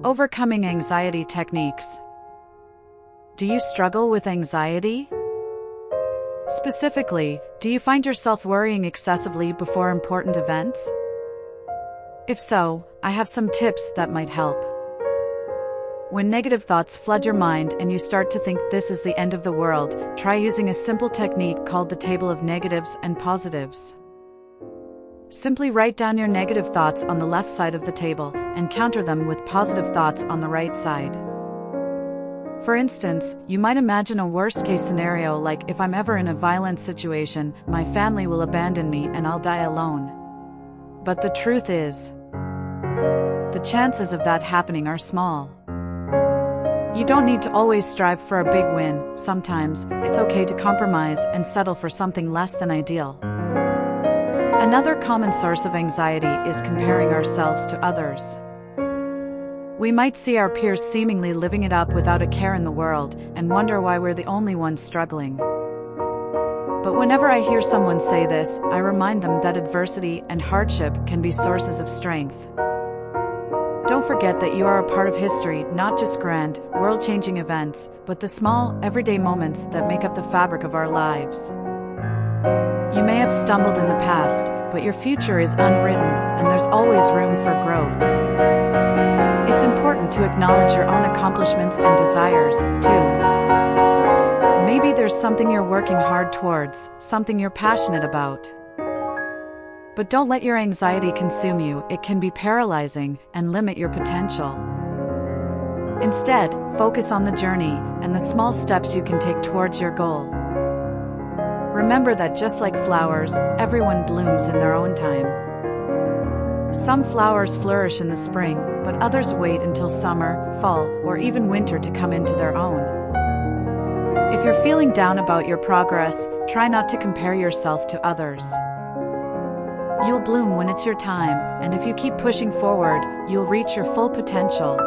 Overcoming anxiety techniques. Do you struggle with anxiety? Specifically, do you find yourself worrying excessively before important events? If so, I have some tips that might help. When negative thoughts flood your mind and you start to think this is the end of the world, try using a simple technique called the table of negatives and positives. Simply write down your negative thoughts on the left side of the table and counter them with positive thoughts on the right side. For instance, you might imagine a worst-case scenario like, if I'm ever in a violent situation, my family will abandon me and I'll die alone. But the truth is, the chances of that happening are small. You don't need to always strive for a big win. Sometimes, it's okay to compromise and settle for something less than ideal. Another common source of anxiety is comparing ourselves to others. We might see our peers seemingly living it up without a care in the world, and wonder why we're the only ones struggling. But whenever I hear someone say this, I remind them that adversity and hardship can be sources of strength. Don't forget that you are a part of history, not just grand, world-changing events, but the small, everyday moments that make up the fabric of our lives. You may have stumbled in the past, but your future is unwritten, and there's always room for growth. It's important to acknowledge your own accomplishments and desires, too. Maybe there's something you're working hard towards, something you're passionate about. But don't let your anxiety consume you. It can be paralyzing and limit your potential. Instead, focus on the journey and the small steps you can take towards your goal. Remember that just like flowers, everyone blooms in their own time. Some flowers flourish in the spring, but others wait until summer, fall, or even winter to come into their own. If you're feeling down about your progress, try not to compare yourself to others. You'll bloom when it's your time, and if you keep pushing forward, you'll reach your full potential.